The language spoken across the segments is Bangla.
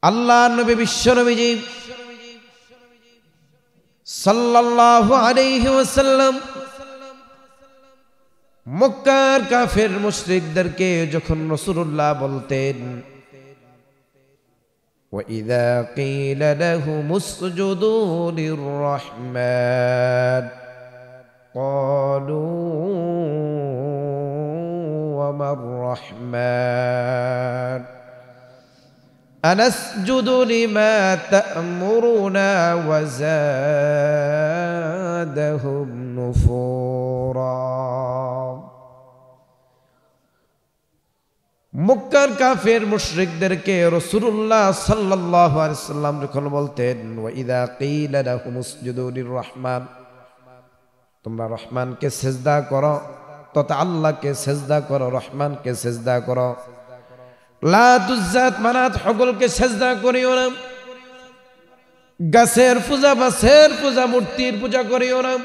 আল্লাহ নবী বিশ্ব নবীজি সাল্লাল্লাহু আলাইহি ওয়াসাল্লাম মক্কার কাফের মুশরিকদেরকে যখন রাসূলুল্লাহ বলতেন وَإِذَا قِيلَ لَهُمُ اسْجُدُوا لِلرَّحْمَنِ قَالُوا وَمَا الرَّحْمَنُ أَنَسْجُدُ لِمَا تَأْمُرُنَا وَزَادَهُمْ نُفُورًا মক্কার কাফের মুশরিকদেরকে রাসূলুল্লাহ সাল্লাল্লাহু আলাইহি সাল্লাম যখন বলতেন ওয়াইদা কিলা লাহুম উসজুদু লিররহমান, তোমরা রহমানকে সিজদা করো তথা আল্লাহকে সিজদা করো, রহমানকে সিজদা করো, লাতুজ্জাত মানাত হগলকে সিজদা করিও না, গাছের পূজা বাছের পূজা মূর্তির পূজা করিও না।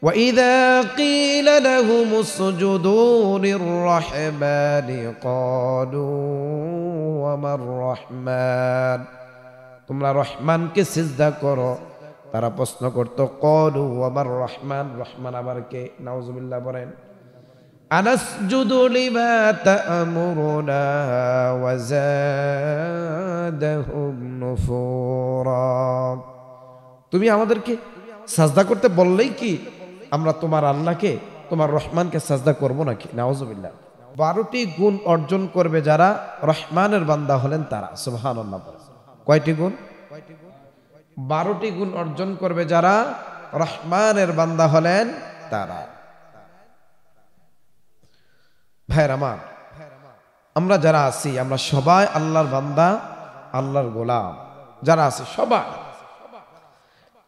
وَإِذَا قِيلَ لَهُمُ اسْجُدُوا لِلرَّحْمَنِ قَالُوا وَمَا الرَّحْمَنُ, তোমরা রহমানকে সিজদা করো, তারা প্রশ্ন করত ক্বালু ওয়া মার রহমান, রহমান আবার কে? নাউজুবিল্লাহ বলেন। আনাসজুদু লিমা তা'মুরুনা ওয়া যাদাহুম নুফুরা, তুমি আমাদেরকে সাজদা করতে বললেই কি আমরা তোমার আল্লাহকে তোমার রহমানকে সাজদা করব নাকি? নাউজুবিল্লাহ। 12টি গুণ অর্জন করবে যারা রহমানের বান্দা হলেন তারা। সুবহানাল্লাহ। কয়টি গুণ? 12টি গুণ অর্জন করবে যারা রহমানের বান্দা হলেন তারা। ভাইরা আমার, আমরা যারা আছি আমরা সবাই আল্লাহর বান্দা, আল্লাহর গোলাম। যারা আছে সবাই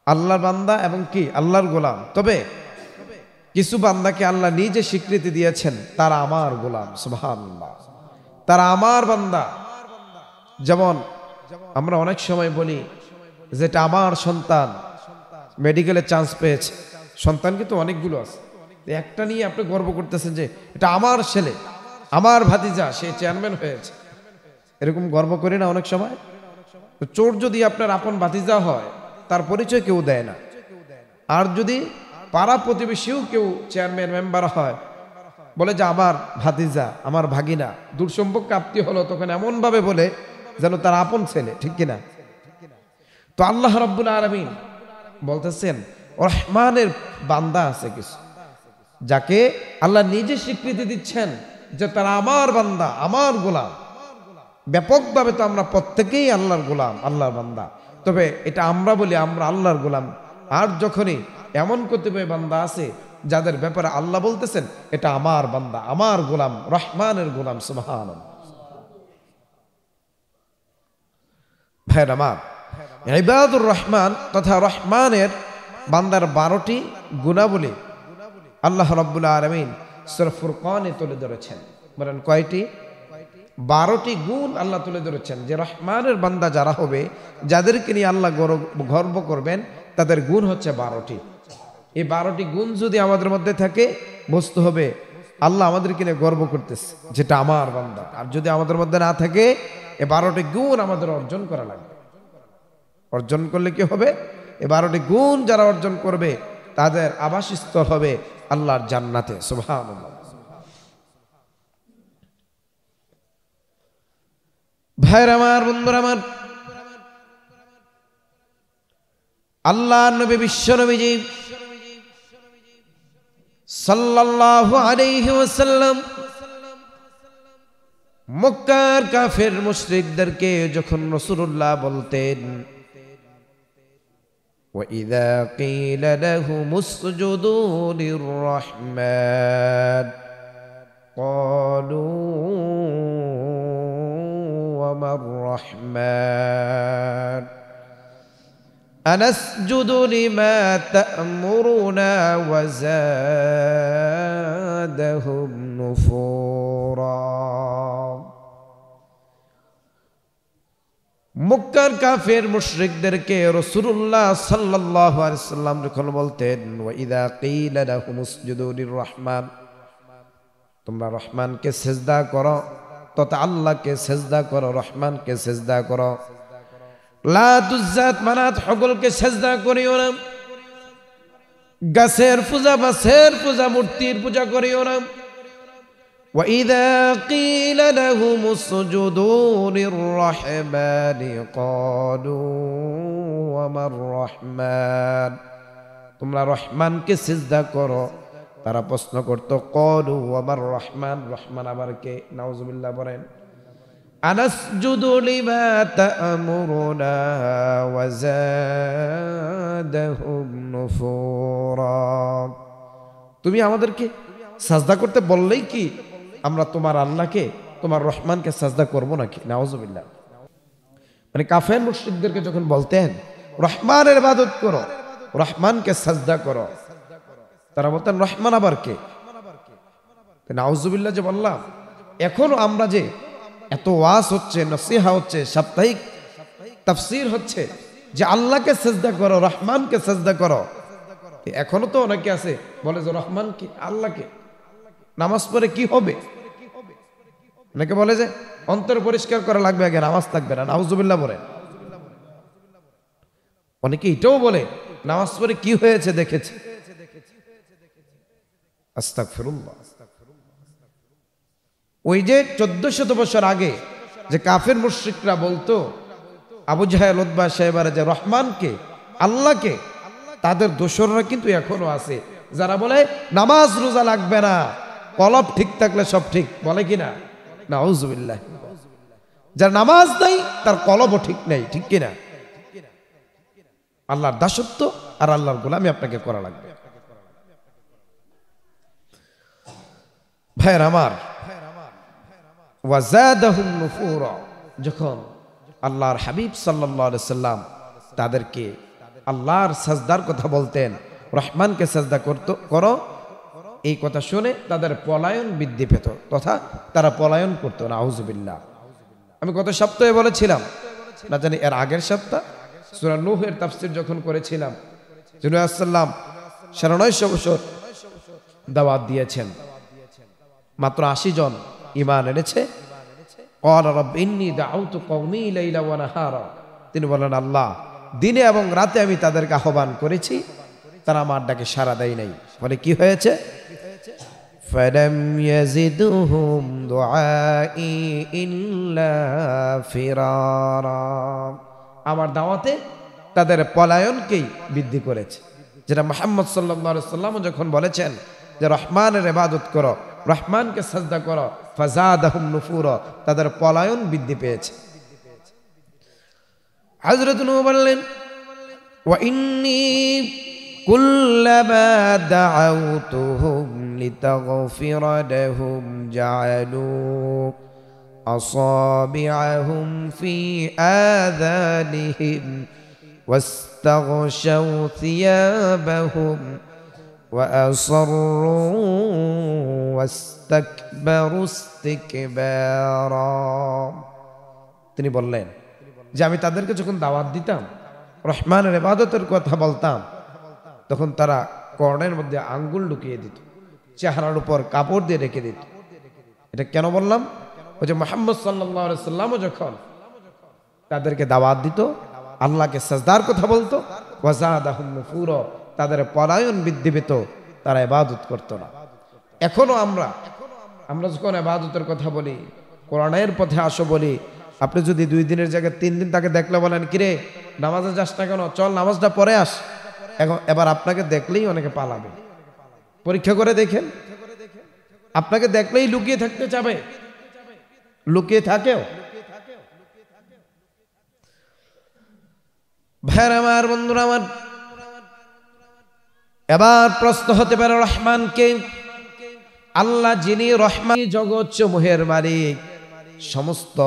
আল্লাহর বান্দা এবং কি আল্লাহর গোলাম। তবে কিছু বান্দাকে আল্লাহ নিজে স্বীকৃতি দিয়েছেন তারা আমার গোলাম। সুবহানাল্লাহ, তারা আমার বান্দা। যেমন আমরা অনেক সময় বলি যেটা আমার সন্তান মেডিকেলে চান্স পেয়েছে, সন্তান কিন্তু অনেকগুলো আছে, একটা নিয়ে আপনি গর্ব করতেছেন যে এটা আমার ছেলে, আমার ভাতিজা, সে চেয়ারম্যান হয়েছে, এরকম গর্ব করি না অনেক সময়? তো চোর যদি আপনার আপন ভাতিজা হয় তার পরিচয় কেউ দেয় না, আর যদি পাড়া প্রতিবেশীও কেউ চেয়ারম্যান মেম্বার হয় বলে যে আমার ভাতিজা, আমার ভাগিনা, দূর সম্পর্ক আত্মীয় হলো, তখন এমন ভাবে বলে যেন তার আপন ছেলে, ঠিক কিনা? তো আল্লাহ রাব্বুল আলামিন বলতেছেন রহমানের বান্দা আছে কিছু যাকে আল্লাহ নিজে স্বীকৃতি দিচ্ছেন যে তারা আমার বান্দা, আমার গোলাম। ব্যাপকভাবে তো আমরা প্রত্যেকেই আল্লাহর গোলাম, আল্লাহর বান্দা, তবে এটা আমরা বলি আমরা আল্লাহর গোলাম। আর যখনই এমন কতিপয় বান্দা আছে যাদের ব্যাপারে আল্লাহ বলতেছেন এটা আমার বান্দা, আমার গোলাম, রহমানের গোলাম। সুবহানাল্লাহ। ভাইরা আমার, ইবাদুর রহমান তথা রহমানের বান্দার 12টি গুণাবলী আল্লাহ রাব্বুল আলামিন সূরা ফুরকানে তুলে ধরেছেন। বলেন কয়টি? 12টি গুণ আল্লাহ তুলে ধরেছেন যে রহমানের বান্দা যারা হবে, যাদেরকে নিয়ে আল্লাহ গর্ব করবেন, তাদের গুণ হচ্ছে 12টি। এই 12টি গুণ যদি আমাদের মধ্যে থাকে বুঝতে হবে আল্লাহ আমাদেরকে নিয়ে গর্ব করতেছে, যেটা আমার বান্দা। আর যদি আমাদের মধ্যে না থাকে এই 12টি গুণ আমাদের অর্জন করা লাগবে। অর্জন করলে কি হবে? এই 12টি গুণ যারা অর্জন করবে তাদের আবাসস্থল হবে আল্লাহর জান্নাতে। সুবহানাল্লাহ। ভাইরা আমার, বন্ধুরা আমার, আল্লাহ নবী বিশ্ব নবীজি সাল্লাল্লাহু আলাইহি ওয়াসাল্লাম মক্কার কাফের মুশরিকদেরকে যখন রাসূলুল্লাহ বলতেন ওয়াইদা কিলা লাহুম উসজুদু লিররহমান ক্বালু ওয়া মার রহমান أنسجد لما تأمرنا وزادهم نفورا। মক্কার কাফের মুশরিকদেরকে রাসূলুল্লাহ সাল্লাল্লাহু আলাইহি সাল্লাম যখন বলতেন ওয়াইদা কিলা লাহুম উসজুদু লিররহমান, তোমরা রহমানকে সিজদা করো তথা আল্লাহকে সেজদা করো, রহমানকে সেজদা করো। লাতুজ জাত মানাত সকলকে সেজদা করিও না, গাছের পূজা, মাছের পূজা, মূর্তির পূজা করিও না। وَإِذَا قِيلَ لَهُمُ اسْجُدُوا لِلرَّحْمَنِ قَالُوا وَمَا الرَّحْمَنُ, তোমরা রহমানকে সিজদা করো। তারা প্রশ্ন করতো ক্বালু ওয়ামার রহমান, রহমান আবার কে? নাউজুবিল্লাহ বলেন। আনাসজুদু লিমা তা'মুরুনা ওয়া যাদাহুম নুফুরা, তুমি আমাদেরকে সাজদা করতে বললেই কি আমরা তোমার আল্লাহকে, তোমার রহমানকে সাজদা করব নাকি? নাউজুবিল্লাহ। মানে কাফের মুশরিকদেরকে যখন বলতেন রহমানের ইবাদত করো, রহমানকে সাজদা করো, তারা বলতেন রহমান আবার কে? নাউজুবিল্লাহ যে বললাম। এখনো আমরা যে এত ওয়াজ হচ্ছে, নসিহা হচ্ছে, সাপ্তাহিক তাফসীর হচ্ছে যে আল্লাহকে সাজদা করো, রহমানকে সাজদা করো, এখনো তো অনেকে আছে বলে যে রহমান কি, আল্লাহকে, নামাজ পড়ে কি হবে? অনেকে বলে যে অন্তর পরিষ্কার করা লাগবে, আগে নামাজ থাকবে না। নাউজুবিল্লাহ বলে। অনেকে এটাও বলে নামাজ পড়ে কি হয়েছে দেখেছে। আস্তাগফিরুল্লাহ। ওই যে 1400 বছর আগে যে কাফের মুশরিকরা বলতো আবু জাহেল, উতবা, সাইবারা, যে রহমানকে, আল্লাহকে, তাদের দোসররা কিন্তু এখনো আছে যারা বলে নামাজ রোজা লাগবে না, কলব ঠিক থাকলে সব ঠিক, বলে কিনা? নাউজুবিল্লাহ। যার নামাজ নাই তার কলবও ঠিক নাই, ঠিক কিনা? আল্লাহর দাসত্ব আর আল্লাহর গোলামি আপনাকে করা লাগবে। ভাইয়ের আমার, ওয়াজাদাহুম নুফুরা, যখন আল্লাহর হাবিব সাল্লাল্লাহু আলাইহি সাল্লাম তাদেরকে আল্লাহর সাজদার কথা বলতেন, রহমানকে সাজদা করো, এই কথা শুনে তাদের পলায়ন বৃদ্ধি পেত, তথা তারা পলায়ন করতো। নাউজুবিল্লাহ। আমি গত সপ্তাহে বলেছিলাম, না জানি এর আগের সপ্তাহ, সূরা নূহের তাফসীর যখন করেছিলাম, যে নূহ আলাইহিস সালাম ৯৫ বছর দাওয়াত দিয়েছেন, মাত্র ৮০ জন ঈমান এনেছে। ক্বালা রাব্বি ইন্নী দাউতু কওমি লাইলা ওয়া নাহারা, তিনি বলেন আল্লাহ, দিনে এবং রাতে আমি তাদেরকে আহ্বান করেছি, তারা আমার ডাকে সাড়া দেয় নাই। বলে কি হয়েছে? ফালাম ইয়াজিদহুম দুআই ইল্লা ফিরারা, আমার দাওয়াতে তাদের পলায়নকেই বৃদ্ধি করেছে। যেটা মুহাম্মদ সাল্লাল্লাহু আলাইহি সাল্লাম যখন বলেছেন যে রহমানের ইবাদত করো, রহমানকে সাজদা করো, ফাজাদাহুম নুফুরা, তাদের পলায়ন বৃদ্ধি পেয়েছে। হযরত নূহ বললেন ওয়া ইন্নী কুল্লামা দাআউতুহুম লিতাগফিরা লাহুম জাআলু আসাবিআহুম ফি আযানিহিম ওয়াস্তাগশাউ থিয়াবাহুম وأصروا واستكبروا استكبارا, তিনি বললেন যে আমি তাদেরকে যখন দাওয়াত দিতাম, রহমানের ইবাদতের কথা বলতাম, তখন তারা কর্ণের মধ্যে আঙ্গুল ঢুকিয়ে দিত, চেহারার উপর কাপড় দিয়ে রেখে দিত। এটা কেন বললাম? ওই যে মুহাম্মদ সাল্লাল্লাহু আলাইহি সাল্লাম যখন তাদেরকে দাওয়াত দিত, আল্লাহকে সাজদার কথা বলতো, ওয়াজাদাহুম নুফুরা, তাদের পলায়ন বৃদ্ধি পেত, তারা ইবাদত করতো না। এখনো আমরা যখন ইবাদতের কথা বলি, কোরআনের পথে আসো বলি, আপনি যদি 2 দিনের জায়গায় 3 দিন তাকে দেখলে বলেন কিরে নামাজে যাস না কেন, চল নামাজটা পড়ে আস, এবার আপনাকে দেখলেই অনেকে পালাবে। পরীক্ষা করে দেখেন, আপনাকে দেখলেই লুকিয়ে থাকতে চাবে, লুকিয়ে থাকেও। ভাইরা আমার, বন্ধুরা আমার, এবার প্রশ্ন হতে পারে রহমানকে, আল্লাহ যিনি রহমান, জগৎ সমূহের মালিক, সমস্ত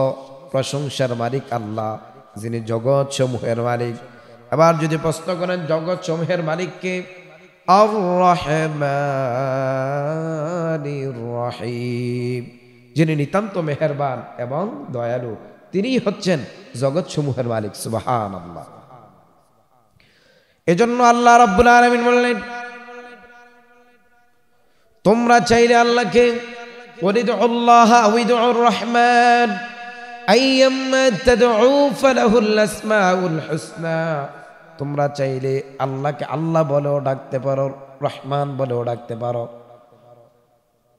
প্রশংসার মালিক আল্লাহ, যিনি জগৎ সমূহের মালিক। এবার যদি প্রশ্ন করেন জগৎ সমূহের মালিককে, আর রহমানির রহিম, যিনি নিতান্ত মেহেরবান এবং দয়ালু, তিনি হচ্ছেন জগৎ সমূহের মালিক। সুবহানাল্লাহ। এজন্য আল্লাহ রাব্বুল আলামিন বললেন, তোমরা চাইলে আল্লাহকে ওয়ালিদুল্লাহ আউইদুর রহমান আইয়াম্মা তাদউ ফালাহুল আসমাউল হুসনা। তোমরা চাইলে আল্লাহকে আল্লাহ বলেও ডাকতে পারো, রহমান বলেও ডাকতে পারো।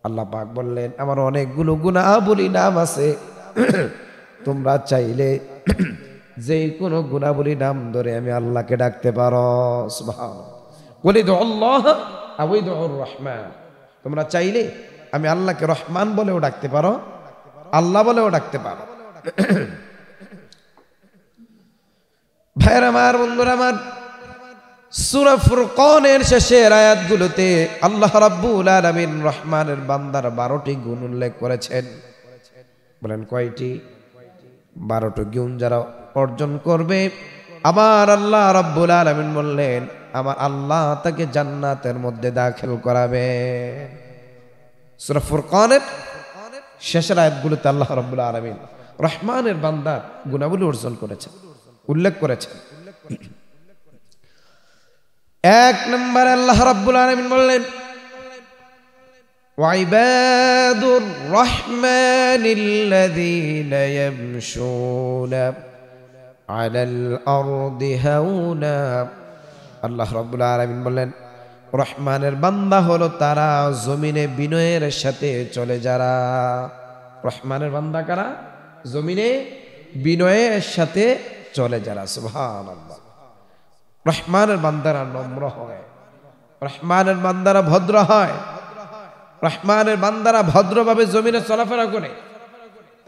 আল্লাহ পাক বললেন আমার অনেকগুলো গুনাহবলী নাম আছে, তোমরা চাইলে যে কোনো গুনাহবলী নাম ধরে আমি আল্লাহকে ডাকতে পারো। সুবহানাল্লাহ। ওয়ালিদুল্লাহ আউইদুর রহমান, তোমরা চাইলে আমি আল্লাহকে রহমান বলেও ডাকতে পারো, আল্লাহ বলেও ডাকতে পারো। ভাইরা আমার, বন্ধুরা আমার, সূরা ফুরকানের শেষের আয়াতগুলোতে আল্লাহ রাব্বুল আলামিন রহমানের বান্দার 12টি গুণ উল্লেখ করেছেন। বলেন কয়টি? 12টি গুণ যারা অর্জন করবে আমার আল্লাহ রাব্বুল আলামিন বললেন আমার আল্লাহ তাকে জান্নাতের মধ্যে দাখিল করাবে। সূরা ফুরকানের শেষের আয়াতগুলোতে আল্লাহ রাব্বুল আলামিন রহমানের বান্দার গুণাবলী অর্জন করেছেন, উল্লেখ করেছেন। এক নম্বরে আল্লাহ রাব্বুল আলামিন বললেন ওয়াইবাদুর রহমানিল্লাযীনা ইয়ামশুনা আলাল আরদি হাওনা। আল্লাহ রাব্বুল আলামিন বললেন রহমানের বান্দা হলো তারা জমিনে বিনয়ের সাথে চলে যারা। রহমানের বান্দা কারা? জমিনে বিনয়ের সাথে চলে যারা। সুবহানাল্লাহ। রহমানের বান্দারা নম্র হয়, রহমানের বান্দারা ভদ্র হয়, রহমানের বান্দারা ভদ্রভাবে জমিনে চলাফেরা করে,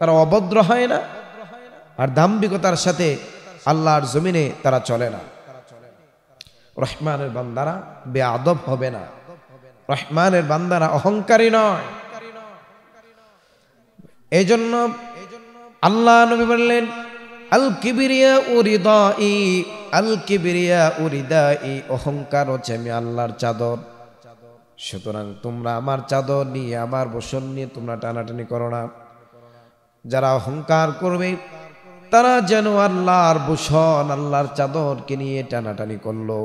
তারা অভদ্র হয় না, আর দাম্ভিকতার সাথে আল্লাহর জমিনে তারা চলে না। রহমানের বান্দারা বেআদব হবে না, রহমানের বান্দারা অহংকারী নয়। এই জন্য আল্লাহ নবী বললেন আল কিবরিয়া উরিদাই, আল কিবরিয়া উরিদাই, অহংকার হচ্ছে আমি আল্লাহর চাদর। সুতরাং তোমরা আমার চাদর নিয়ে, আমার বসন নিয়ে তোমরা টানাটানি করো না। যারা অহংকার করবে তারা যেন আল্লাহর ভূষণ, আল্লাহর চাদরকে নিয়ে টানাটানি করলো।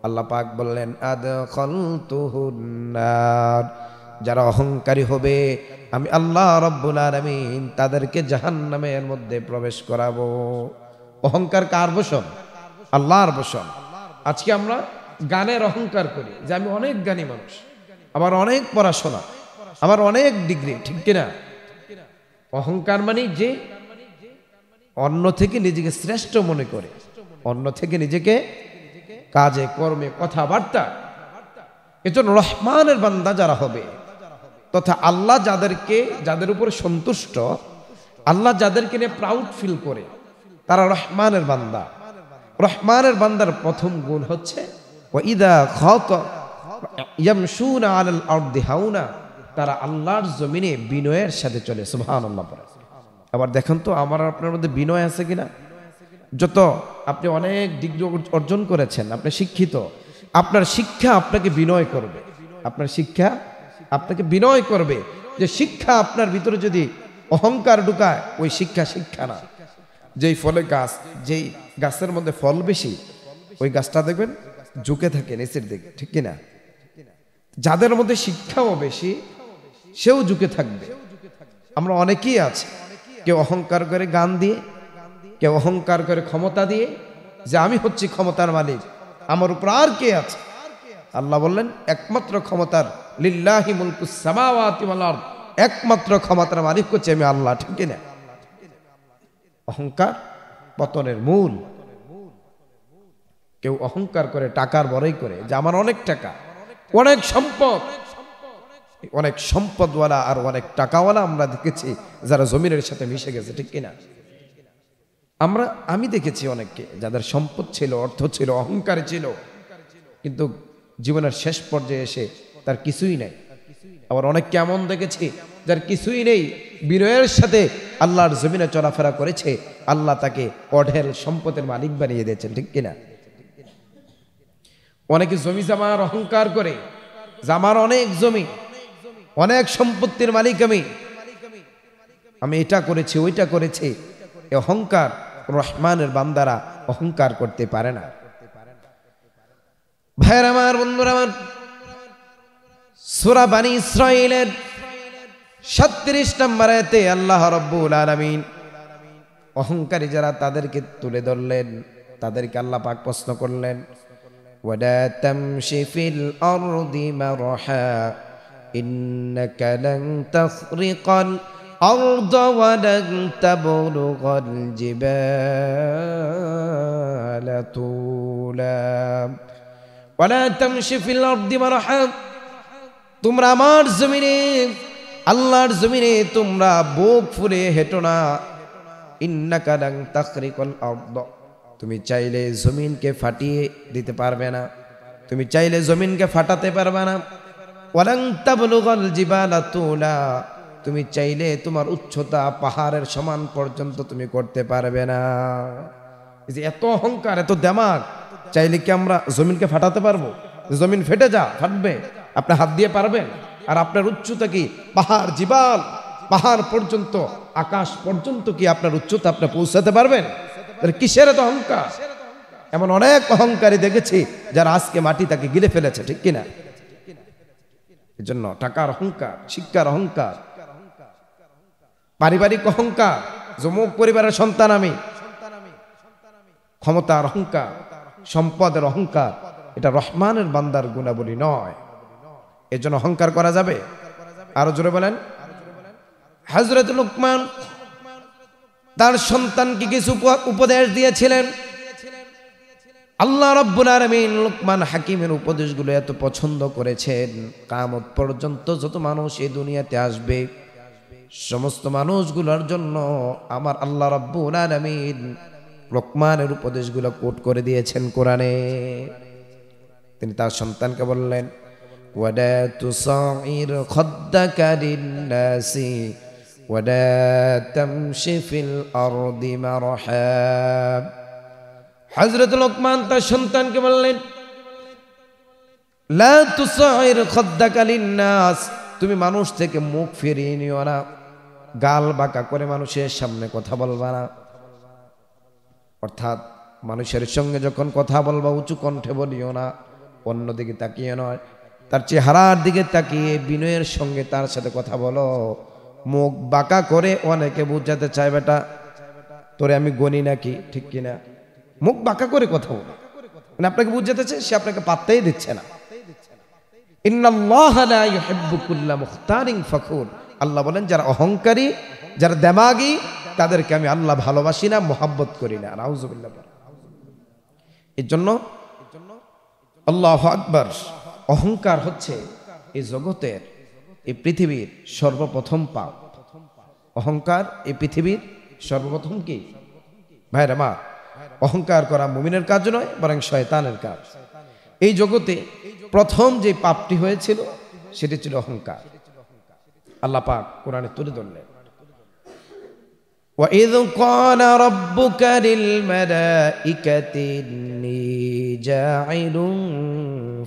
আল্লাহ পাক বললেন আদখালতুহুন নার, যারা অহংকারী হবে আমি আল্লাহ রাব্বুল আলামিন তাদেরকে জাহান্নামের মধ্যে প্রবেশ করাবো। অহংকার কার ভূষণ? আল্লাহর ভূষণ। আজকে আমরা গানের অহংকার করি যে আমি অনেক জ্ঞানী মানুষ, আমার অনেক পড়াশোনা, আমার অনেক ডিগ্রি, ঠিক কিনা? অহংকার মানে যে অন্য থেকে নিজেকে শ্রেষ্ঠ মনে করে, অন্য থেকে নিজেকে কাজে কর্মে কথাবার্তা। এজন্য রহমানের বান্দা যারা হবে তথা আল্লাহ যাদের উপরে সন্তুষ্ট, আল্লাহ যাদেরকে নিয়ে প্রাউড ফিল করে তারা রহমানের বান্দা। রহমানের বান্দার প্রথম গুণ হচ্ছে ওয়াইদা ইয়ামশুনা আলাল আরদি হাওনা, তারা আল্লাহর জমিনে বিনয়ের সাথে চলে। সুবহানাল্লাহ। আবার দেখেন তো আমার আপনার মধ্যে বিনয় আছে কিনা? যত আপনি অনেক ডিগ্রি অর্জন করেছেন, আপনি শিক্ষিত, আপনার শিক্ষা আপনাকে বিনয় করবে, আপনার শিক্ষা আপনাকে বিনয় করবে। যে শিক্ষা আপনার ভিতরে যদি অহংকার ঢুকায় ওই শিক্ষা শিক্ষা না। যেই ফলে গাছ, যেই গাছের মধ্যে ফল বেশি ওই গাছটা দেখবেন ঝুঁকে থাকে নিচের দিকে, ঠিক কিনা? যাদের মধ্যে শিক্ষাও বেশি সেও ঝুঁকে থাকবে। আমরা অনেকেই আছে, কেউ অহংকার করে গান দিয়ে, কেউ অহংকার করে ক্ষমতা দিয়ে, যে আমি হচ্ছি ক্ষমতার মালিক, আমার উপর আর কে আছে? আল্লাহ বললেন একমাত্র ক্ষমতার লিল্লাহি মুলকুস সামাওয়াতি ওয়াল আরদ, একমাত্র ক্ষমতার মালিক হচ্ছে আমি আল্লাহ, ঠিক কিনা? অহংকার পতনের মূল। কেউ অহংকার করে টাকার বড়াই করে যে আমার অনেক টাকা, অনেক সম্পদ, অনেক সম্পদওয়ালা আর অনেক টাকাওয়ালা আমরা দেখেছি যারা জমিনের সাথে মিশে গেছে, ঠিক কিনা? আমি দেখেছি অনেককে যাদের সম্পদ ছিল, অর্থ ছিল, অহংকার ছিল, কিন্তু জীবনের শেষ পর্যায়ে এসে তার কিছুই নাই। আবার অনেক কেমন দেখেছি যার কিছুই নেই, বিনয়ের সাথে আল্লাহর জমিনে চলাফেরা করেছে, আল্লাহ তাকে অঢেল সম্পদের মালিক বানিয়ে দিয়েছেন, ঠিক কিনা? অনেকে জমি জামার অহংকার করে, জামার অনেক জমি, অনেক সম্পত্তির মালিক আমি এটা করেছি, ওইটা করেছি। এই অহংকার রহমানের বান্দারা অহংকার করতে পারে না। ভাইরা আমার, বন্ধুরা আমার, সূরা বনী ইসরাঈলের 37 নম্বর আয়াতে আল্লাহ রাব্বুল আলামিন অহংকারী যারা তাদেরকে তুলে ধরলেন, তাদেরকে আল্লাহ পাক প্রশ্ন করলেন, ওয়ালা তামশি ফিল আরদি মারহা ইন্নাকা লান তাখরিকাল আরদা ওয়া লান তাবলুগাল জিবালা তুলা ওয়ালা তামশি ফিল আরদি মারহা, তোমরা আমার জমিনে, আল্লাহর জমিনে তোমরা বুক ফুলে হেঁটো না। ইন্নাকা লান তাখরিকাল আরদ, তুমি চাইলে জমিনকে ফাটিয়ে দিতে পারবে না, তুমি চাইলে জমিনকে ফাটাতে পারবে না। ওয়ালান তাবলুগাল জিবালা তুলা, তুমি চাইলে তোমার উচ্চতা পাহাড়ের সমান পর্যন্ত তুমি করতে পারবে না। এই যে এত অহংকার, এত দেমাগ, চাইলে কি আমরা জমিনকে ফাটাতে পারবো? জমিন ফেটে যা ফাটবে, আপনি হাত দিয়ে পারবেন? আর আপনার উচ্চতা কি পাহাড়, জিবাল, পাহাড় পর্যন্ত, আকাশ পর্যন্ত কি আপনার উচ্চতা আপনি পৌঁছাতে পারবেন? কিসের এত অহংকার? এমন অনেক অহংকারী দেখেছি যারা আজকে মাটি তাকে গিলে ফেলেছে, ঠিক কিনা? এই জন্য টাকার অহংকার, শিক্ষার অহংকার, পারিবারিক অহংকার, যমুক পরিবারের সন্তান আমি, ক্ষমতার অহংকার, সম্পদের অহংকার, এটা রহমানের বান্দার গুণাবলী নয়। এর জন্য অহংকার করা যাবে? আরো জোরে বলেন। হযরত লুকমান তার সন্তানকে কিছু উপদেশ দিয়েছিলেন। আল্লাহ রাব্বুল আলামিন লুকমান হাকিমের উপদেশগুলো এত পছন্দ করেছেন, কিয়ামত পর্যন্ত যত মানুষ এই দুনিয়াতে আসবে সমস্ত মানুষগুলোর জন্য আমার আল্লাহ রাব্বুল আলামিন লুকমানের উপদেশগুলো কোট করে দিয়েছেন কোরআনে। তিনি তার সন্তানকে বললেন, ওয়ালা তুসাইর খাদ্দাকা লিন্নাসি ওয়ালা তামশি ফিল আরদি মারহা। হযরত লুকমান তার সন্তানকে বললেন, লা তুসাইর খাদ্দাকা লিন্নাস, তুমি মানুষ থেকে মুখ ফিরিয়ে নিও না, গাল বাঁকা করে মানুষের সামনে কথা বলবা না। অর্থাৎ মানুষের সঙ্গে যখন কথা বলবা উঁচু কণ্ঠে বলিও না, অন্যদিকে তাকিয়ে নয়, তার চেহারার দিকে তাকিয়ে বিনয়ের সঙ্গে তার সাথে কথা বলো। মুখ বাঁকা করে অনেকে বুঝাতে চায়, বেটা তোরে আমি গনি নাকি, ঠিক কিনা? মুখ বাঁকা করে কথা বলো, মানে আপনাকে বুঝাতে চায়, সে আপনাকে পাত্তাই দিচ্ছে না। ইন্নাল্লাহা লা ইউহিব্বু কুল্লা মুখতারিন ফাখুর, আল্লাহ বলেন যারা অহংকারী, যারা দেমাগী, তাদেরকে আমি আল্লাহ ভালোবাসি না, মোহাব্বত করি না। নাউযুবিল্লাহ। এর জন্য আল্লাহু আকবার, অহংকার হচ্ছে এই জগতের, এই পৃথিবীর সর্বপ্রথম পাপ। অহংকার এই পৃথিবীর সর্বপ্রথম কি ভাইরা মা? অহংকার করা মুমিনের কাজ নয়, বরং শয়তানের কাজ। এই জগতে প্রথম যে পাপটি হয়েছিল সেটি ছিল অহংকার। আল্লাহ পাক কোরআনে তুলে ধরলেন, وَإِذْ قَالَ رَبُّكَ لِلْمَلَائِكَةِ إِنِّي جَاعِلٌ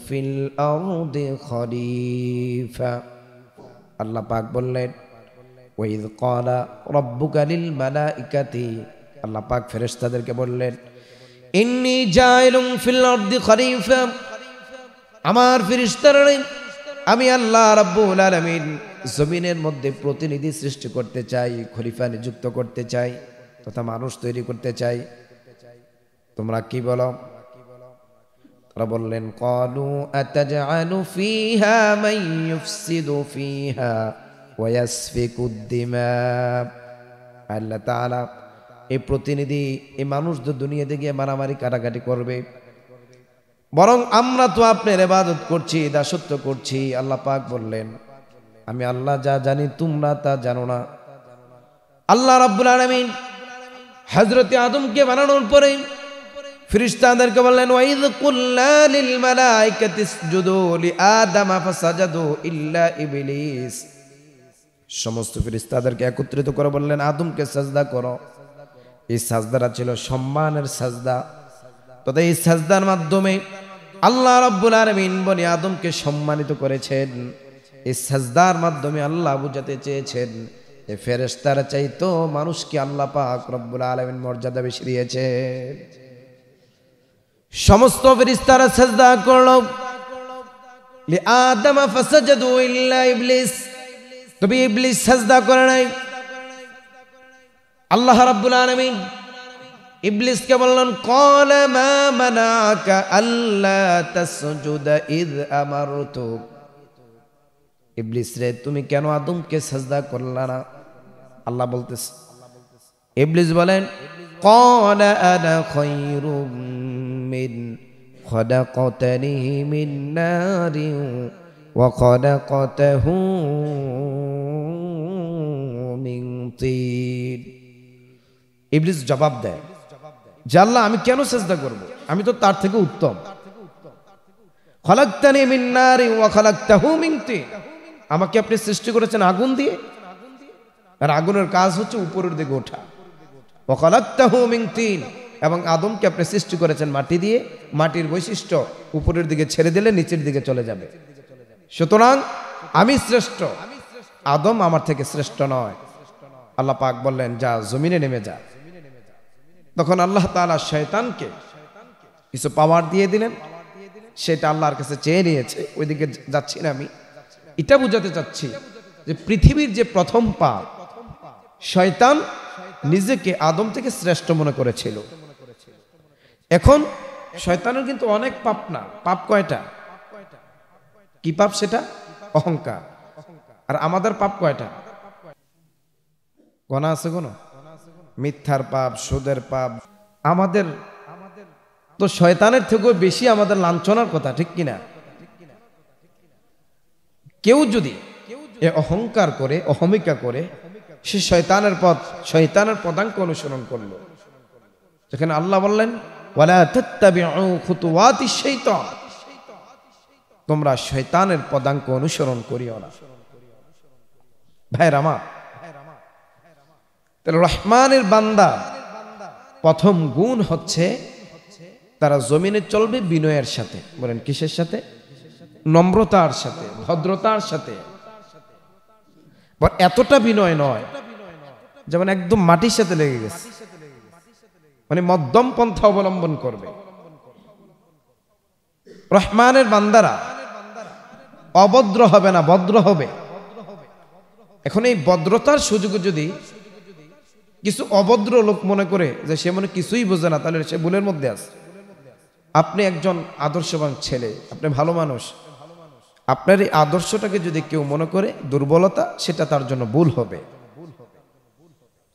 فِي الْأَرْضِ خَلِيفَةً। আল্লাহ পাক বললেন, وَإِذْ قَالَ رَبُّكَ لِلْمَلَائِكَةِ, আল্লাহ পাক ফেরেশতাদেরকে বললেন, إِنِّي جَاعِلٌ فِي الْأَرْضِ خَلِيفَةً, আমার ফেরেশতারা আমি আল্লাহ রাব্বুল আলামিন জমিনের মধ্যে প্রতিনিধি সৃষ্টি করতে চাই, খলিফা নিযুক্ত করতে চাই, তথা মানুষ তৈরি করতে চাই। তোমরা কি বলো? তারা বললেন, ক্বালু আতাজআলু ফীহা মান ইউফসিদু ফীহা ওয়া ইয়াসফিকুদ দিমা। আল্লাহ তাআলা এই প্রতিনিধি, এই মানুষদের দুনিয়াতে গিয়ে মারামারি কাটাকাটি করবে, বরং আমরা তো আপনার ইবাদত করছি, দাসত্ব করছি। আল্লাহ পাক বললেন, আমি আল্লাহ যা জানি তোমরা তা জানো না। আল্লাহ রাব্বুল আলামিন হযরত আদমকে বানানোর পরে ফেরেশতাদেরকে বললেন, ওয়াইদ কুল্লা লিল মালাইকাতি ইসজুদু লিআদামা ফাসাজাদু ইল্লা ইবলিস। সমস্ত ফেরেশতাদেরকে একত্রিত করে বললেন, আদমকে সাজদা করো। এই সাজদাটা ছিল সম্মানের সাজদা, তবে এই সাজদার মাধ্যমে আল্লাহ রাব্বুল আলামিন বনি আদমকে সম্মানিত করেছেন। এই সাজদার মাধ্যমে আল্লাহ বুঝাতে চেয়েছেন যে ফেরেশতারা চাইতো মানুষকে আল্লাহ পাক রব্বুল আলামিন মর্যাদা বেশি দিয়েছে। সমস্ত ফেরেশতারা সাজদা করলো লিআদম ফাসাজাদু ইল্লা ইবলিস। তবে ইবলিস সাজদা করে নাই। আল্লাহ রাব্বুল আলামিন ইবলিসকে বললেন, ক্বালা মা মানাকা আল্লা তাসজুদা ইয আমারতুক। ইবলিস রে, তুমি কেন আদমকে সাজদা করলা না? আল্লাহ বলতেছে, ইবলিস বলেন, ক্বালা আনা খায়রুম মিন খলাকতানি মিন নারিন ওয়া খলাকতাহু মিন তিন। ইবলিস জবাব দেয় যে আল্লাহ, আমি কেন সাজদা করব? আমি তো তার থেকে উত্তম। খলাকতানি মিন নারিন ওয়া খলাকতাহু মিন তিন। আমাকে আপনি সৃষ্টি করেছেন আগুন দিয়ে, আর আগুনের কাজ হচ্ছে উপরের দিকে ওঠা। ওয়া খলাকতাহু মিন তিন, এবং আদমকে আপনি সৃষ্টি করেছেন মাটি দিয়ে। মাটির বৈশিষ্ট্য উপরের দিকে ছেড়ে দিলে নিচের দিকে চলে যাবে। সুতরাং আমি শ্রেষ্ঠ, আদম আমার থেকে শ্রেষ্ঠ নয়। আল্লাহ পাক বললেন, যা জমিনে নেমে যা। তখন আল্লাহ তাআলা শয়তানকে কিছু পাওয়ার দিয়ে দিলেন, সেটা আল্লাহর কাছে চেয়ে নিয়েছে। ওইদিকে যাচ্ছি না, আমি এটা বুঝাতে চাচ্ছি যে পৃথিবীর যে প্রথম পাপ, শয়তান নিজেকে আদম থেকে শ্রেষ্ঠ মনে করেছিল। এখন শয়তানের কিন্তু অনেক পাপ না। পাপ কয়টা? কি পাপ সেটা? অহংকার। আর আমাদের পাপ কয়টা? গোনা আছে কোন? মিথ্যার পাপ, সুদের পাপ। আমাদের তো শয়তানের থেকেও বেশি আমাদের লাঞ্ছনার কথা, ঠিক কিনা? কেউ যদি এ অহংকার করে, অহমিকা করে, সে শয়তানের পথ, শয়তানের পদাঙ্ক অনুসরণ করলো। যেখানে আল্লাহ বললেন, ওয়ালা তাত্তাবিউ খুতুওয়াতিশ শাইতান, তোমরা শয়তানের পদাঙ্ক অনুসরণ করিও না। ভাইরা আমার, তাহলে রহমানের বান্দা প্রথম গুণ হচ্ছে তারা জমিনে চলবে বিনয়ের সাথে। বলেন কিসের সাথে? নম্রতার সাথে, ভদ্রতার সাথে। এতটা বিনয় নয় যেমন একদম মাটির সাথে লেগে গেছে, মানে মধ্যম পন্থা অবলম্বন করবে। রহমানের বান্দারা অভদ্র হবে না, ভদ্র হবে। এখন এই ভদ্রতার সুযোগে যদি কিছু অভদ্র লোক মনে করে যে সে মনে কিছুই বোঝে না, তাহলে সে ভুলের মধ্যে আছে। আপনি একজন আদর্শবান ছেলে, আপনি ভালো মানুষ, আপনার এই আদর্শটাকে যদি কেউ মনে করে দুর্বলতা, সেটা তার জন্য ভুল হবে।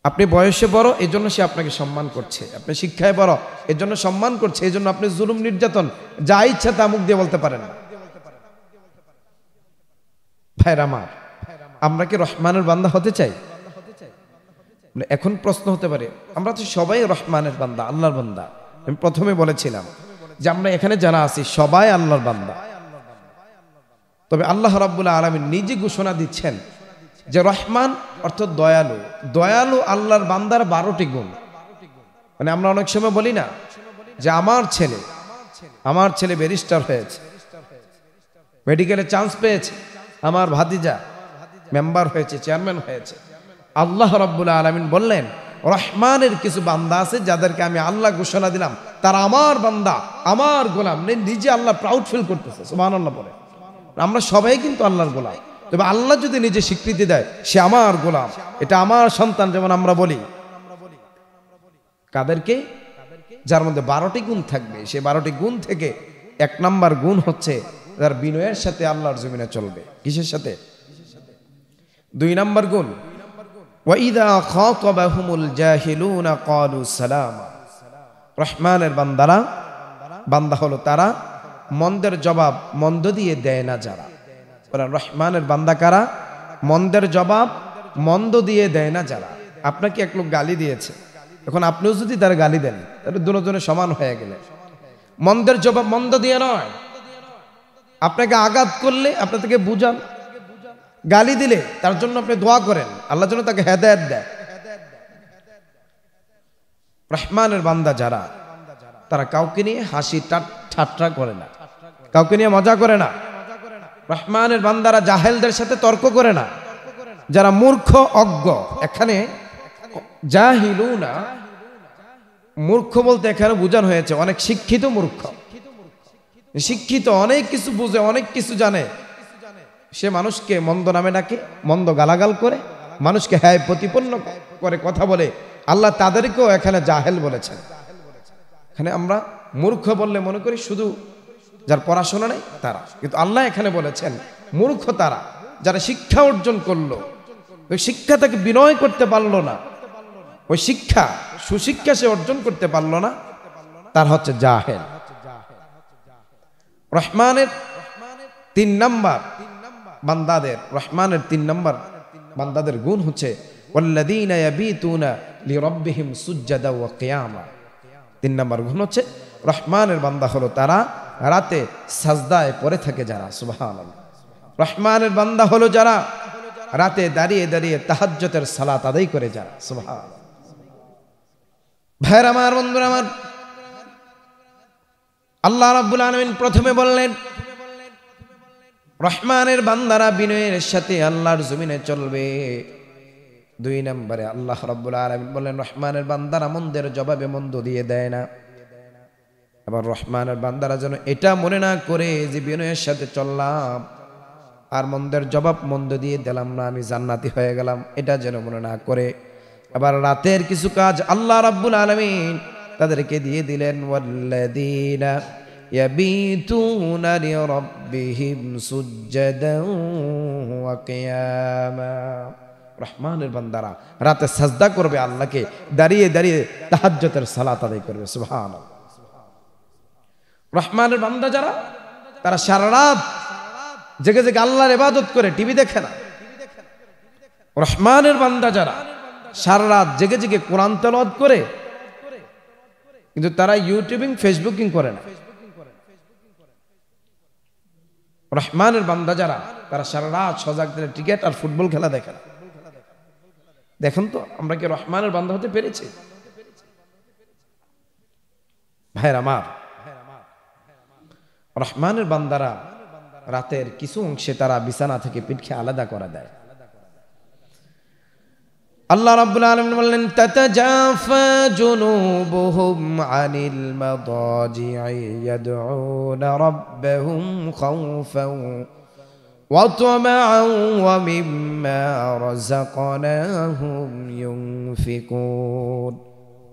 আপনি বয়সে বড়, এই জন্য সে আপনাকে সম্মান করছে। আপনি শিক্ষায় বড়, এর জন্য সম্মান করছে। এই জন্য আপনি জুলুম, নির্যাতন যা ইচ্ছা তা মুখ দিয়ে বলতে পারেন না। ভাইরা আমার, আমরা কি রহমানের বান্দা হতে চাই? এখন প্রশ্ন হতে পারে, আমরা তো সবাই রহমানের বান্দা, আল্লাহর বান্দা। আমি প্রথমে বলেছিলাম যে আমরা এখানে যারা আছি সবাই আল্লাহর বান্দা। তবে আল্লাহ রাব্বুল আলামিন নিজে ঘোষণা দিচ্ছেন যে রহমান অর্থাৎ দয়ালু। দয়ালু আল্লাহর বান্দার 12টি গুণ। মানে আমরা অনেক সময় বলি না যে আমার ছেলে ব্যারিস্টার হয়েছে, মেডিকেলে চান্স পেয়েছে, আমার ভাতিজা মেম্বার হয়েছে, চেয়ারম্যান হয়েছে। আল্লাহ রাব্বুল আলামিন বললেন, রহমানের কিছু বান্দা আছে যাদেরকে আমি আল্লাহ ঘোষণা দিলাম তারা আমার বান্দা, আমার গোলাম। নিজে আল্লাহ প্রাউড ফিল করতেছে, সুবহানাল্লাহ বলে। আমরা সবাই কিন্তু আল্লাহর গোলাম। তবে আল্লাহ যদি নিজে স্বীকৃতি দেয় সে আমার গোলাম, এটা আমার সন্তান, যেমন আমরা বলি, কাদেরকে? যার মধ্যে 12টি গুণ থাকবে। সে 12টি গুণ থেকে 1 নাম্বার গুণ হচ্ছে যার বিনয়ের সাথে আল্লাহর জমিনে চলবে। কিসের সাথে? 2 নাম্বার গুণ, ওয়াইদা খাতাবাহুমুল জাহিলুনা ক্বালু সালামা। রহমানের বান্দা হলো তারা মন্দের জবাব মন্দ দিয়ে দেয় না যারা। রহমানের বান্দা কারা? মন্দের জবাব মন্দ দিয়ে দেয় না যারা। আপনাকে এক লোক গালি দিয়েছে, এখন আপনিও যদি তার গালি দেন তাহলে দুজনে সমান হয়ে গেলে। মন্দের জবাব মন্দ দিয়ে নয়। আপনাকে আঘাত করলে আপনি তাকে বুঝান, গালি দিলে তার জন্য আপনি দোয়া করেন, আল্লাহ যেন তাকে হেদায়েত দেয়। রহমানের বান্দা যারা, তারা কাউকে নিয়ে হাসি ঠাট্টা করে না, কাউকে নিয়ে মজা করে না। রহমানের বান্দারা জাহেলদের সাথে তর্ক করে না। যারা মূর্খ অজ্ঞ, এখানে জাহিলুনা, মূর্খ বলতে এখানে বোঝানো হয়েছে অনেক শিক্ষিত মূর্খ। শিক্ষিত, অনেক কিছু বুঝে, অনেক কিছু জানে, সে মানুষকে মন্দ নামে ডাকে, মন্দ গালাগাল করে, মানুষকে হ্যায় প্রতিপন্ন করে কথা বলে। আল্লাহ তাদেরকেও এখানে জাহেল বলেছেন। এখানে আমরা মূর্খ বললে মনে করি শুধু যার পড়াশোনা নেই তারা, কিন্তু আল্লাহ এখানে বলেছেন মূর্খ তারা যারা শিক্ষা অর্জন করলো, ওই শিক্ষা তাকে বিনয় করতে পারলো না, ওই শিক্ষা সুশিক্ষা সে অর্জন করতে পারলো না, তার হচ্ছে জাহেল। রহমানের 3 নম্বর বান্দাদের, রহমানের 3 নম্বর বান্দাদের গুণ হচ্ছে ওয়াল্লাযীনা ইয়াবিতুনা লিরাব্বিহিম সুজদাও ওয়া কিয়ামা। 3 নম্বর গুণ হচ্ছে রহমানের বান্দা হলো তারা রাতে সাজদায় পড়ে থাকে যারা। সুবহানাল্লাহ। রহমানের বান্দা হলো যারা রাতে দাঁড়িয়ে দাঁড়িয়ে তাহাজ্জুদের সালাত আদায় করে যারা। সুবহানাল্লাহ। ভাইরা আমার, বন্ধুরা আমার, আল্লাহ রাব্বুল আলামিন প্রথমে বললেন রহমানের বান্দারা বিনয়ের সাথে আল্লাহর জমিনে চলবে। 2 নম্বরে আল্লাহ রাব্বুল আলামিন বললেন রহমানের বান্দারা মন্দের জবাবে মন্দ দিয়ে দেয় না। আবার রহমানের বান্দারা যেন এটা মনে না করে যে বিনয়ের সাথে চললাম আর মন্দের জবাব মন্দ দিয়ে দিলাম না, আমি জান্নাতি হয়ে গেলাম, এটা যেন মনে না করে। আবার রাতের কিছু কাজ আল্লাহ রাব্বুল আলামিন তাদেরকে দিয়ে দিলেন ওয়াল্লাযীনা ইয়াবিতুনা লিরাব্বিহিম সুজদাও ওয়া কিয়ামা। রহমানের বান্দারা রাতে সাজদা করবে, আল্লাহকে দাঁড়িয়ে দাঁড়িয়ে তাহাজ্জুদের সালাত আদায় করবে। সুবহানাল্লাহ। রহমানের বান্দা যারা, তারা সারা রাত জেগে জেগে আল্লাহর ইবাদত করে, টিভি দেখে না। রহমানের বান্দা যারা সারা রাত জেগে জেগে কোরআন তেলাওয়াত করে, কিন্তু তারা ইউটিউবিং ফেসবুকিং করে না। রহমানের বান্দা যারা, তারা সারা রাত সজাগ দিনে ক্রিকেট আর ফুটবল খেলা দেখে না। দেখুন তো আমরা কি রহমানের বান্দা হতে পেরেছি? ভাইরা আমার, রহমানের বান্দারা রাতের কিছু অংশে তারা বিছানা থেকে পিঠকে আলাদা করে দেয়। আল্লাহ রাব্বুল আলামিন বললেন তাতাজাফা জুনুবুহুম আনিল মাদাজি'i ইয়াদউনা রাব্বাহুম খাওফাও ওয়া তামাআন ওয়া মিম্মা রাযাকনাহুম ইউনফিকুন।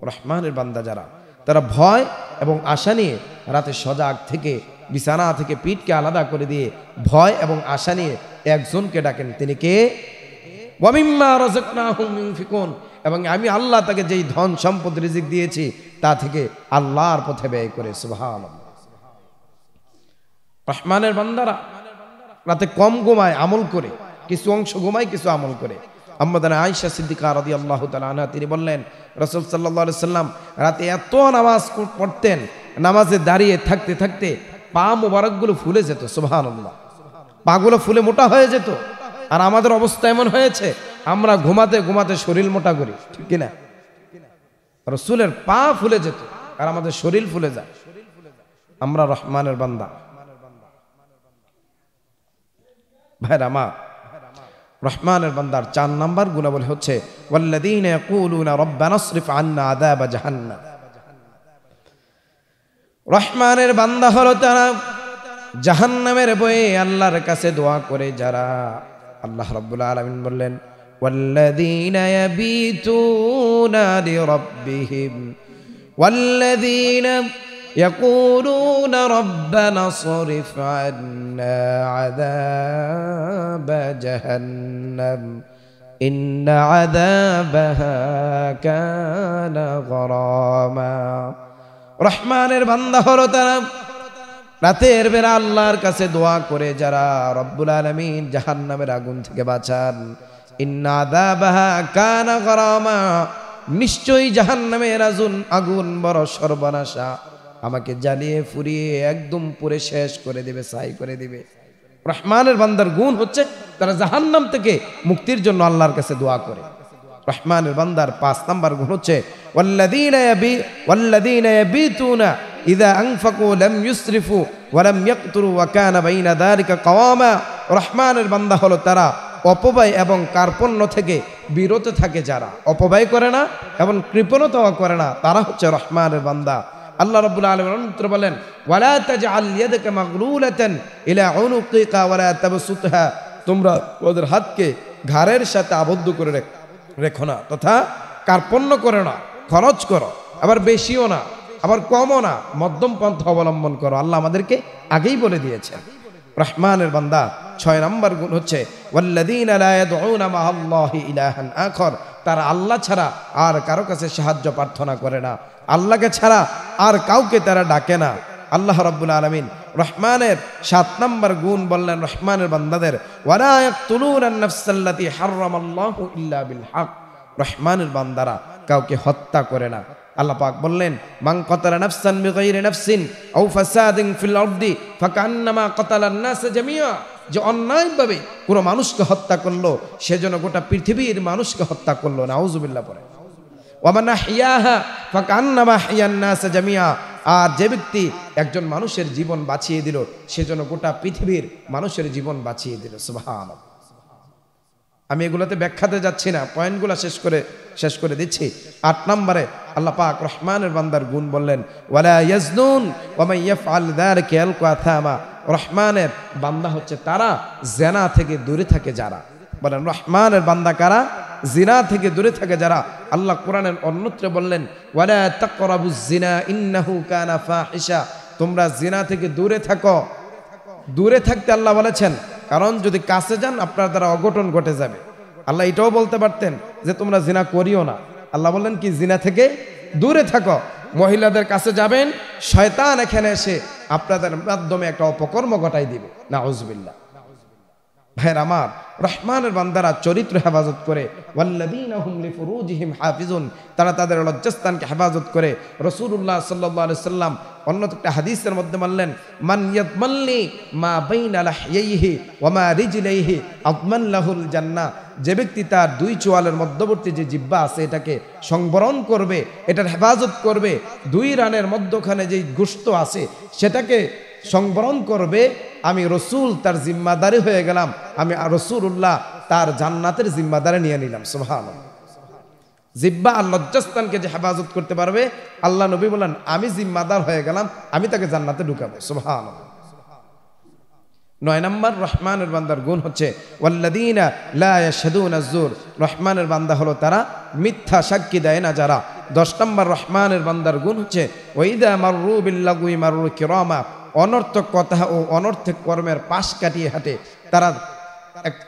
রহমানের বান্দা যারা, তারা ভয় এবং আশা নিয়ে রাতে সজাগ থেকে বিছানা থেকে পিঠকে আলাদা করে দিয়ে ভয় এবং আশা নিয়ে একজনকে ডাকেন, তিনি কে? ওয়া মিম্মা রাযাকনাহুম ইউনফিকুন। এবং আমি আল্লাহ তাকে যেই ধন সম্পদ রিজিক দিয়েছি তা থেকে আল্লাহর পথে ব্যয় করে। সুবহানাল্লাহ। রহমানের বান্দারা রাতে কম ঘুমায়, আমল করে, কিছু অংশ ঘুমায়, কিছু আমল করে। আম্মাদানা আয়েশা সিদ্দিকা রাদিয়াল্লাহু তাআলা আনহা তিনি বললেন রাসূল সাল্লাল্লাহু আলাইহি সাল্লাম রাতে এত নামাজ পড়তেন, নামাজে দাঁড়িয়ে থাকতে থাকতে পা মোবারকগুলো ফুলে যেত। সুবহানাল্লাহ। পাগুলো ফুলে মোটা হয়ে যেত। আর আমাদের অবস্থা এমন হয়েছে, আমরা ঘুমাতে ঘুমাতে শরীর মোটা করি, ঠিক কিনা? রাসূলের পা ফুলে যেত আর আমাদের শরীর ফুলে যায়। আমরা রহমানের বান্দা। ভাইরা মা, রহমানের বান্দার 4 নাম্বার গুণাবলী হচ্ছে ওয়াল্লাযীনা ইয়াকুলুনা রাব্বানা ইসরিফ আন্না আযাবা জাহান্নাম। রহমানের বান্দা হলো তারা জাহান্নামের ভয়ে আল্লাহর কাছে দোয়া করে যারা। আল্লাহ রাব্বুল আলামিন বললেন ওয়াল্লাযীনা ইয়াবিতুনা লিরাব্বিহিম ওয়াল্লাযীনা يقولون ربنا اصرف عنا عذاب جهنم إن عذابها كان غراما। রহমানের বান্দা হলো তারা রাতের বেলা আল্লাহর কাছে দোয়া করে যারা রব্বুল আলামিন জাহান্নামের আগুন থেকে বাঁচান। ইন্না আযাবাহা কানা গরামা, নিশ্চয়ই জাহান্নামের আগুন বড় সর্বনাশা, আমাকে জ্বালিয়ে ফুরিয়ে একদম পুরে শেষ করে দিবে, ছাই করে দিবে। রহমানের বান্দার গুণ হচ্ছে তারা জাহান্নাম থেকে মুক্তির জন্য আল্লাহর কাছে দোয়া করে। রহমানের বান্দার 5 নাম্বার গুণ হচ্ছে ওয়াল্লাযীনা ইয়াবিতুনা ইযা আনফাকু লাম ইউসরিফু ওয়া লাম ইয়াকতুরু ওয়া কানা বাইনা যালিকা কাওয়ামা। রহমানের বান্দা হলো তারা অপব্যয় এবং কার্পণ্য থেকে বিরত থাকে যারা, অপব্যয় করে না এবং কৃপণতাও করে না, তারা হচ্ছে রহমানের বান্দা। আল্লাহ রাব্বুল আলামিন বলেন ওয়ালা তাজআল ইয়াদাকা মাগলুলাতান ইলা উনুকিকা ওয়ালা তাবসুতহা তোমরা ওদের হাতকে ঘাড়ের সাথে আবদ্ধ করে রেখো না, তথা কার্পণ্য করে না, খরচ করো, আবার বেশিও না আবার কমও না, মধ্যম পন্থা অবলম্বন করো। আল্লাহ আমাদেরকে আগেই বলে দিয়েছেন। রহমানের বান্দা 6 নম্বর গুণ হচ্ছে ওয়াল্লাযীনা লা ইয়াদউনা মা'আল্লাহি ইলাহান আখর, তারা আল্লাহ ছাড়া আর কারো কাছে সাহায্য প্রার্থনা করে না, আল্লাহকে ছাড়া আর কাউকে তারা ডাকে না। আল্লাহ রাব্বুল আলামিন রহমানের 7 নম্বর গুণ বললেন রহমানের বান্দাদের, ওয়ালা ইয়াকতুলুনান নাফসাল্লাতী হারামাল্লাহু ইল্লা বিল হক, রহমানের বান্দারা কাউকে হত্যা করে না। আল্লাহ পাক বললেন, মান কাতালা নাফসান বিগাইরি নাফসিন আও ফাসাদিন ফিল আরদি ফাকান্নামা কাতালান নাস জামিয়া, যে অন্যায়ভাবে কোনো মানুষকে হত্যা করলো সেজন্য গোটা পৃথিবীর মানুষকে হত্যা করলো। নাউযুবিল্লাহ পড়ে। ওয়া মান আহইয়াহা ফাকান্নামা আহইয়ান নাস জামিয়া, আর যে ব্যক্তি একজন মানুষের জীবন বাঁচিয়ে দিল সেজন্য গোটা পৃথিবীর মানুষের জীবন বাঁচিয়ে দিল। সুবহানাল্লাহ। আমি এগুলোতে ব্যাখ্যাতে যাচ্ছি না, পয়েন্টগুলো শেষ করে দিচ্ছি। 8 নম্বরে আল্লাহ পাক রহমানের বান্দার গুণ বললেন, ওয়ালা ইয়াজনুন ওয়া মান ইয়াফআল যালিকা ইয়ালকা আথামা, রহমানের বান্দা হচ্ছে তারা জিনা থেকে দূরে থাকে যারা। বলেন রহমানের বান্দা কারা? জিনা থেকে দূরে থাকে যারা। আল্লাহ কোরআনের অন্যত্র বললেন, ওয়ালা তাকরাবুজ জিনা ইন্নাহু কানা ফাহিশা, তোমরা জিনা থেকে দূরে থাকো। দূরে থাকতে আল্লাহ বলেছেন, কারণ যদি কাছে যান আপনার দ্বারা অঘটন ঘটে যাবে। আল্লাহ এটাও বলতে পারতেন যে তোমরা জিনা করিও না, আল্লাহ বললেন কি জিনা থেকে দূরে থাকো। মহিলাদের কাছে যাবেন, শয়তান এখানে এসে আপনাদের মাধ্যমে একটা অপকর্ম ঘটাই দিবে। নাউযুবিল্লাহ। ভাইয়ের আমার, রহমানের বান্দারা চরিত্র হেফাজত করে, ওয়াল্লাযীনা হুম লিফুরুজিহিম হাফিজুন, তারা তাদের লজ্জাস্থানকে হেফাজত করে। রাসূলুল্লাহ সাল্লাল্লাহু আলাইহি সাল্লাম অন্য একটা হাদিসের মধ্যে বললেন, মান ইয়াদমাল্লি মা বাইনা লাহইহি ওয়া মা রিজলাইহি আদমান লাহুল জান্নাহ, যে ব্যক্তি তার 2 চোয়ালের মধ্যবর্তী যে জিহ্বা আছে এটাকে সংবরণ করবে, এটার হেফাজত করবে, 2 রানের মধ্যখানে যে গোশত আছে সেটাকে সংবরণ করবে, আমি রসুল তার জিম্মাদারি হয়ে গেলাম, আমি রাসূলুল্লাহ তার জান্নাতের জিম্মাদারি নিয়ে নিলাম। সুবহানাল্লাহ। জিহ্বা আর লজ্জাস্থানকে যে হেফাজত করতে পারবে, আল্লাহ নবী বলেন আমি জিম্মাদার হয়ে গেলাম, আমি তাকে জান্নাতে ঢুকাবো। সুবহানাল্লাহ। 9 নম্বর রহমানের বান্দার গুণ হচ্ছে ওয়াল্লাযীনা লা ইয়াশহাদুনা আয-যুর, রহমানের বান্দা হলো তারা মিথ্যা সাক্ষী দেয় না যারা। 10 নম্বর রহমানের বান্দার গুণ হচ্ছে ওয়াইদা মাররু বিল্লাগwi মাররু কিরামা, অনর্থক কথা ও অনর্থক কর্মের পাশ কাটিয়ে হাঁটে তারা।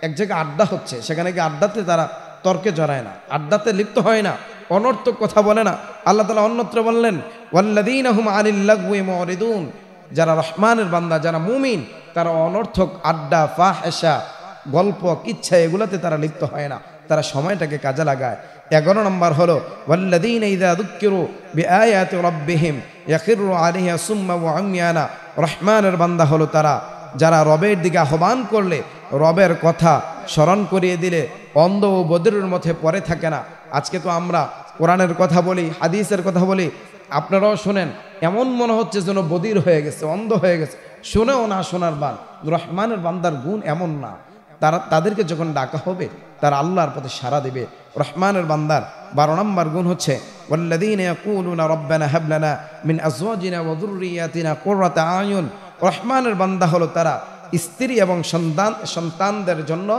এক জায়গায় আড্ডা হচ্ছে, সেখানে গিয়ে আড্ডাতে তারা তর্কে জড়ায় না, আড্ডাতে লিপ্ত হয় না, অনর্থক কথা বলে না। আল্লাহ তাআলা অন্যত্র বললেন, ওয়াল্লাযীনা হুম আনিল লাগwi মুরিদুন, যারা রহমানের বান্দা, যারা মুমিন, তারা অনর্থক আড্ডা, ফাহিশা, গল্প, কিচ্ছা এগুলোতে তারা লিপ্ত হয় না, তারা সময়টাকে কাজে লাগায়। 11 নম্বর হলো ওয়াল্লাযীনা ইযা যুক্কিরু বিআয়াতি রাব্বিহিম ইয়াখিরু আলাইহা সুম্মা ওয়া উমিয়ানা, রহমানের বান্দা হলো তারা যারা রবের দিকে আহ্বান করলে, রবের কথা স্মরণ করিয়ে দিলে অন্ধ ও বধিরের মধ্যে পড়ে থাকে না। আজকে তো আমরা কোরআনের কথা বলি, হাদিসের কথা বলি, আপনারাও শোনেন, এমন মনে হচ্ছে যেন বধির হয়ে গেছে, অন্ধ হয়ে গেছে, শুনেও না শোনার বান। রহমানের বান্দার গুণ এমন না, তাদেরকে যখন ডাকা হবে তারা আল্লাহর পথে সাড়া দিবে। রহমানের বান্দার 12 নম্বর গুণ হচ্ছে ওয়াল্লাযীনা ইয়াকুলুনা রাব্বানা হাব লানা মিন আজওয়াজিনা ওয়া যুররিয়াতিনা কুররাতা আয়ুন, রহমানের বান্দা হলো তারা স্ত্রী এবং সন্তানদের জন্য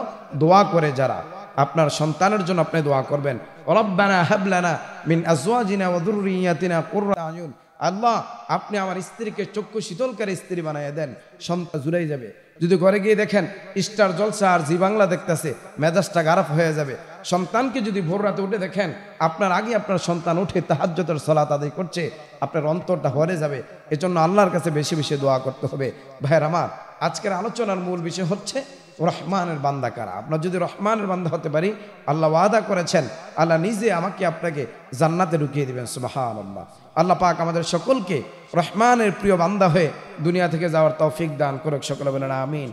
দোয়া করে যারা। আপনার সন্তানের জন্য আপনি দোয়া করবেন, রাব্বানা হাব লানা মিন আজওয়াজিনা ওয়া যুররিয়াতিনা কুররাতা আয়ুন, আল্লাহ আপনি আমার স্ত্রীকে চক্ষু শীতলকারী স্ত্রী বানায় দেন। সন্তান জুড়াই যাবে। যদি ঘরে গিয়ে দেখেন স্টার জলসা আর জি বাংলা দেখতেছে, মেজাজটা খারাপ হয়ে যাবে। সন্তানকে যদি ভোর রাতে উঠে দেখেন, আপনার আগে আপনার সন্তান উঠে তাহাজ্জুদের সালাত আদায় করছে, আপনার অন্তরটা ভরে যাবে। এজন্য আল্লাহর কাছে বেশি বেশি দোয়া করতে হবে। ভাইয়ের আমার, আজকের আলোচনার মূল বিষয় হচ্ছে রহমানের বান্দা কারা। আপনার যদি রহমানের বান্দা হতে পারি, আল্লাহ ওয়াদা করেছেন আল্লাহ নিজে আমাকে আপনাকে জান্নাতে ঢুকিয়ে দিবেন। সুবহানাল্লাহ। আল্লাহ পাক আমাদের সকলকে রহমানের প্রিয় বান্দা হয়ে দুনিয়া থেকে যাওয়ার তৌফিক দান করুক। সকলে বলেন আমিন।